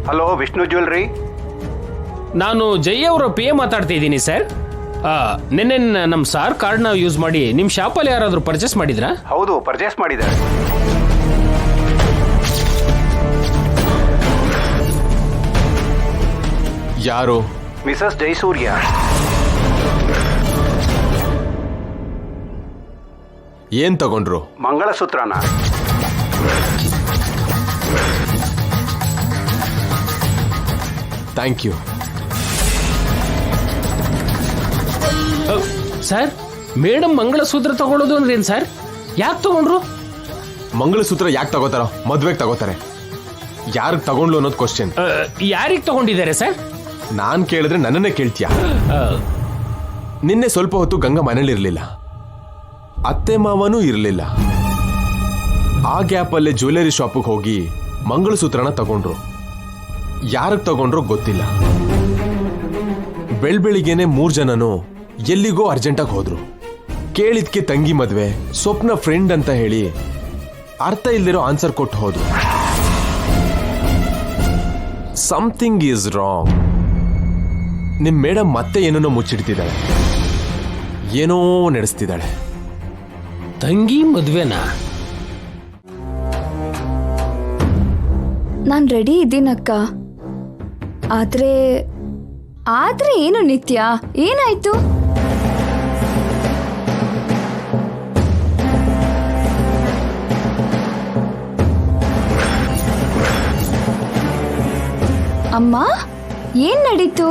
Hello, Vishnu jewellery. ನಾನು ಜೈ ಅವರ P A ಮಾತಾಡ್ತಾ ಇದ್ದೀನಿ ಸರ್. ನಿನ್ನೆ ನಮ್ಮ ಸಾರ್ ಕಾರ್ಡ್ನ ಯೂಸ್ ಮಾಡಿ ನಿಮ್ಮ ಶಾಪಲ್ಲಿ ಯಾರಾದರೂ ಪರ್ಚೇಸ್ ಮಾಡಿದ್ರಾ? ಹೌದು, ಪರ್ಚೇಸ್ ಮಾಡಿದ್ದಾರೆ. ಯಾರು? ಮಿಸಸ್ ಜಯಸೂರ್ಯ. ಏನ್ ತಗೊಂಡ್ರು? ಮಂಗಳಸೂತ್ರನ. Thank you. Sir, madam mangalsutra ತಗೊಳ್ಳೋದು ಅಂದ್ರೇನು ಸರ್? ಯಾಕೆ ತಗೊಂಡ್ರು? ಮಂಗಳಸೂತ್ರ ಯಾಕೆ ತಗೋತಾರೋ? ಮದ್ವೆಗೆ ತಗೋತಾರೆ. ಯಾರಿಗೆ ತಗೊಂಡ್ಲು ಅನ್ನೋದು ಕ್ವಶನ್. ಯಾರಿಗೆ ತಗೊಂಡಿದ್ದಾರೆ ಸರ್? ನಾನ್ ಕೇಳಿದ್ರೆ ನನ್ನನ್ನೇ ಕೇಳ್ತೀಯ? ನಿನ್ನೆ ಸ್ವಲ್ಪ ಹೊತ್ತು ಗಂಗಾ ಮನೇಲಿರ್ಲಿಲ್ಲ, ಅತ್ತೆ ಮಾವನೂ ಇರಲಿಲ್ಲ. ಆ ಗ್ಯಾಪಲ್ಲೇ ಜ್ಯುವೆಲರಿ ಶಾಪಿಗೆ ಹೋಗಿ ಮಂಗಳಸೂತ್ರನ ತಗೊಂಡ್ರು. ಯಾರಿಗೆ ತಗೊಂಡ್ರು ಗೊತ್ತಿಲ್ಲ. ಬೆಳ್ಬೆಳಿಗ್ಗೆನೆ 3 ಜನನು ಎಲ್ಲಿಗೋ ಅರ್ಜೆಂಟಾಗಿ ಹೋದ್ರು. ಕೇಳಿದ್ಕೆ ತಂಗಿ ಮದ್ವೆ, ಸ್ವಪ್ನ ಫ್ರೆಂಡ್ ಅಂತ ಹೇಳಿ ಅರ್ಥ ಇಲ್ದಿರೋ ಆನ್ಸರ್ ಕೊಟ್ಟು ಹೋದ್ರು. Something is wrong. ನಿಮ್ ಮೇಡಮ್ ಮತ್ತೆ ಏನೋ ಮುಚ್ಚಿಡ್ತಿದ್ದಾಳೆ, ಏನೋ ನಡೆಸ್ತಿದ್ದಾಳೆ. ತಂಗಿ ಮದ್ವೆನಾ? ನಾನು ರೆಡಿ ಇದ್ದೀನಕ್ಕ. ಆದ್ರೆ ಏನು ನಿತ್ಯ, ಏನಾಯ್ತು? ಅಮ್ಮ, ಏನ್ ನಡೀತು?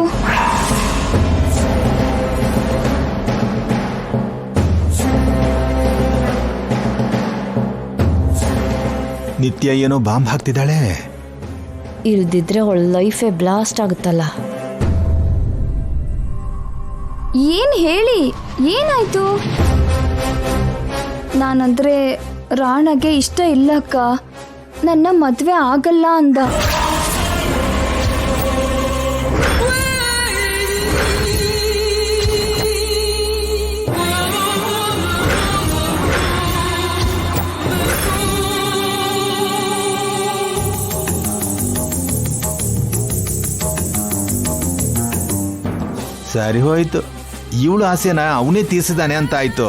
ನಿತ್ಯ ಏನೋ ಬಾಂಬ್ ಹಾಕ್ತಿದ್ದಾಳೆ. ಇಲ್ದಿದ್ರೆ ಅವಳ ಲೈಫೇ ಬ್ಲಾಸ್ಟ್ ಆಗುತ್ತಲ್ಲ. ಏನ್ ಹೇಳಿ, ಏನಾಯ್ತು? ನಾನಂದ್ರೆ ರಾಣಗೆ ಇಷ್ಟ ಇಲ್ಲಕ್ಕ. ನನ್ನ ಮದ್ವೆ ಆಗಲ್ಲ ಅಂದ. ಸರಿ ಹೋಯ್ತು, ಇವಳು ಆಸೆನ ಅವನೇ ತೀರ್ಸಿದಾನೆ ಅಂತ ಆಯ್ತು.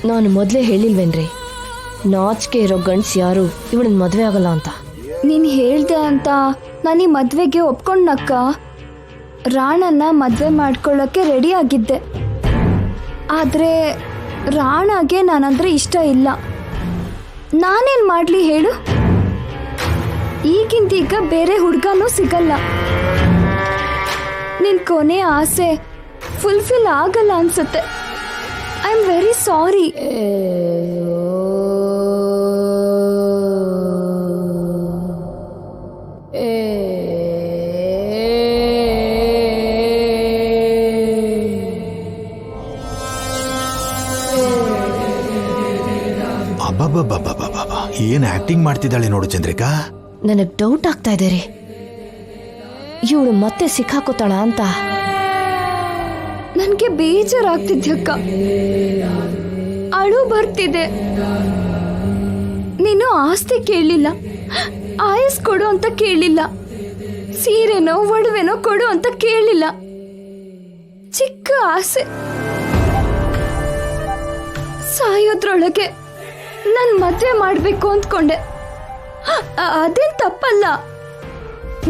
ನಾನು ಮೊದಲೇ ಹೇಳಿಲ್ವೇನ್ರಿ, ನಾಚಿಕೆ ಇರೋ ಗಂಡ್ಸ್ ಯಾರು ಇವಳನ್ನ ಮದುವೆ ಆಗಲ್ಲ ಅಂತ. ನೀನ್ ಹೇಳ್ದೆ ಅಂತ ನಾನು ಈ ಮದ್ವೆಗೆ ಒಪ್ಕೊಂಡಕ್ಕ. ರಾಣನ್ನ ಮದ್ವೆ ಮಾಡ್ಕೊಳ್ಳೋಕೆ ರೆಡಿ ಆಗಿದ್ದೆ. ಆದ್ರೆ ರಾಣಗೆ ನಾನಂದ್ರೆ ಇಷ್ಟ ಇಲ್ಲ. ನಾನೇನ್ ಮಾಡ್ಲಿ ಹೇಳು? ಈಗಿಂದೀಗ ಬೇರೆ ಹುಡುಗನೂ ಸಿಗಲ್ಲ. ನಿನ್ ಕೊನೆ ಆಸೆ ಫುಲ್ಫಿಲ್ ಆಗಲ್ಲ ಅನ್ಸುತ್ತೆ. I am very sorry. ಅಬ್ಬಬ್ಬಬ್ಬಬ್ಬಬ್ಬ, ಏನ್ ಆಕ್ಟಿಂಗ್ ಮಾಡ್ತಿದ್ದಾಳೆ ನೋಡು ಚಂದ್ರಿಕಾ. ನನಗ್ ಡೌಟ್ ಆಗ್ತಾ ಇದೆ ರೀ, ಇವಳು ಮತ್ತೆ ಸಿಕ್ಕಾಕೋತಾಳ ಅಂತ. ನನ್ಗೆ ಬೇಜಾರಾಗ್ತಿದ್ಯಕ್ಕ, ಅಳು ಬರ್ತಿದೆ. ನೀನು ಆಸ್ತಿ ಕೇಳಲಿಲ್ಲ, ಆಯಸ್ ಕೊಡು ಅಂತ ಕೇಳಲಿಲ್ಲ, ಸೀರೆನೋ ಒಡವೆನೋ ಕೊಡು ಅಂತ ಕೇಳಲಿಲ್ಲ. ಚಿಕ್ಕ ಆಸೆ. ಸಾಯೋದ್ರೊಳಗೆ ನನ್ ಮದ್ವೆ ಮಾಡ್ಬೇಕು ಅಂದ್ಕೊಂಡೆ. ಅದೇನ್ ತಪ್ಪಲ್ಲ,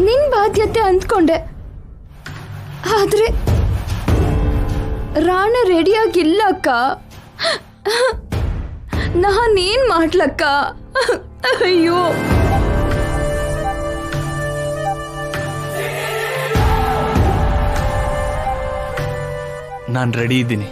ನಿನ್ ಬಾಧ್ಯತೆ ಅಂದ್ಕೊಂಡೆ. ಆದ್ರೆ ರಾಣ ರೆಡಿಯಾಗಿಲ್ಲ ಅಕ್ಕ. ನಾನೇನ್ ಮಾಡ್ಲಕ್ಕ? ಅಯ್ಯೋ, ನಾನು ರೆಡಿ ಇದ್ದೀನಿ.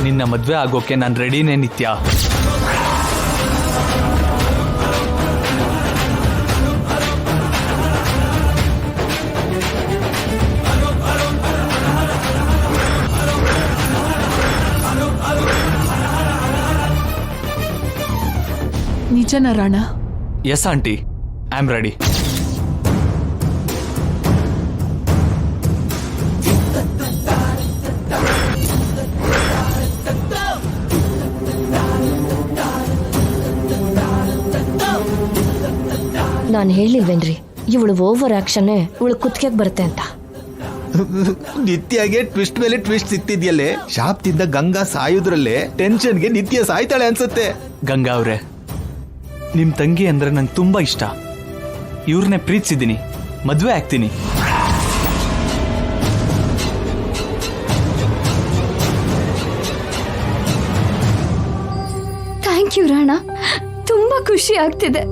ನಿನ್ನ ಮದುವೆ ಆಗೋಕೆ ನಾನು ರೆಡಿನೇ ನಿತ್ಯ. ನಿಜನಾ Rana? Yes aunty, I am ready. ನಾನು ಹೇಳಿಲ್ವೇನ್ರಿ ಇವಳು ಓವರ್ ಆಕ್ಷನ್ ಇವಳು ಕುತ್ತಿಗೆಗೆ ಬರುತ್ತೆ ಅಂತ. ನಿತ್ಯಗೆ ಟ್ವಿಸ್ಟ್ ಮೇಲೆ ಟ್ವಿಸ್ಟ್ ಸಿಗ್ತಿದ್ಯಲ್ಲೇ. ಶಾಪ್ ತಿಂದ ಗಂಗಾ ಸಾಯುದ್ರಲ್ಲೇ ಟೆನ್ಷನ್ಗೆ ನಿತ್ಯ ಸಾಯ್ತಾಳೆ ಅನ್ಸುತ್ತೆ. ಗಂಗಾ ಅವ್ರೆ, ನಿಮ್ ತಂಗಿ ಅಂದ್ರೆ ನಂಗೆ ತುಂಬಾ ಇಷ್ಟ. ಇವ್ರನ್ನೇ ಪ್ರೀತಿಸಿದ್ದೀನಿ, ಮದ್ವೆ ಆಗ್ತೀನಿ. ಥ್ಯಾಂಕ್ ಯು ರಾಣ, ತುಂಬಾ ಖುಷಿ ಆಗ್ತಿದೆ.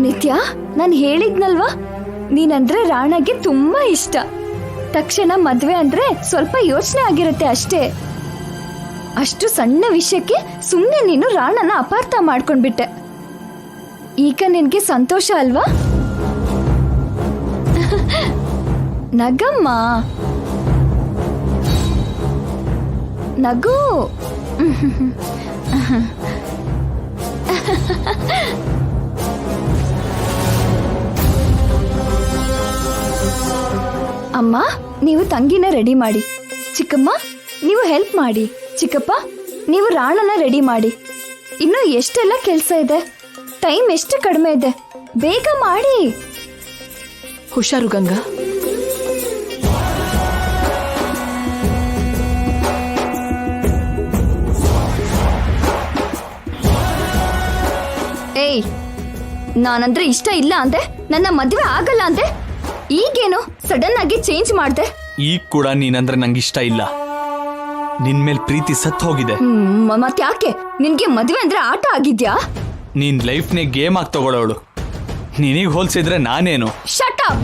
ನಿತ್ಯ, ನಾನು ಹೇಳಿದ್ನಲ್ವಾ ನೀನಂದ್ರೆ ರಾಣಗೆ ತುಂಬಾ ಇಷ್ಟ. ತಕ್ಷಣ ಮದ್ವೆ ಅಂದ್ರೆ ಸ್ವಲ್ಪ ಯೋಚನೆ ಆಗಿರುತ್ತೆ ಅಷ್ಟೇ. ಅಷ್ಟು ಸಣ್ಣ ವಿಷಯಕ್ಕೆ ಸುಮ್ಮನೆ ನೀನು ರಾಣನ ಅಪಾರ್ಥ ಮಾಡ್ಕೊಂಡ್ಬಿಟ್ಟೆ. ಈಗ ನಿನ್ಗೆ ಸಂತೋಷ ಅಲ್ವಾ? ನಗಮ್ಮ, ನಗು. ಅಮ್ಮ, ನೀವು ತಂಗಿನ ರೆಡಿ ಮಾಡಿ. ಚಿಕ್ಕಮ್ಮ, ನೀವು ಹೆಲ್ಪ್ ಮಾಡಿ. ಚಿಕ್ಕಪ್ಪ, ನೀವು ರಾಣನ ರೆಡಿ ಮಾಡಿ. ಇನ್ನು ಎಷ್ಟೆಲ್ಲ ಕೆಲಸ ಇದೆ, ಟೈಮ್ ಎಷ್ಟು ಕಡಿಮೆ ಇದೆ, ಬೇಗ ಮಾಡಿ. ಹುಷಾರು ಗಂಗಾ. ಏಯ್, ನಾನಂದ್ರೆ ಇಷ್ಟ ಇಲ್ಲ ಅಂದೆ, ನನ್ನ ಮದ್ವೆ ಆಗಲ್ಲ ಅಂದೆ, ಈಗೇನು ಸಡನ್ ಆಗಿ ಚೇಂಜ್ ಮಾಡ್ದೆ? ಈಗ ಕೂಡ ನೀನಂದ್ರೆ ನಂಗೆ ಇಷ್ಟ ಇಲ್ಲ. ನಿನ್ ಮೇಲ್ ಪ್ರೀತಿ ಸತ್ ಹೋಗಿದೆ. ಮತ್ತ್ಯಾಕೆ? ನಿನ್ಗೆ ಮದ್ವೆ ಅಂದ್ರೆ ಆಟ ಆಗಿದ್ಯಾ? ನೀನ್ ಲೈಫ್ನೇ ಗೇಮ್ ಆಗಿ ತಗೊಳ್ಳೋಳು. ನಿನಗೆ ಹೋಲ್ಸಿದ್ರೆ ನಾನೇನು? Shut up.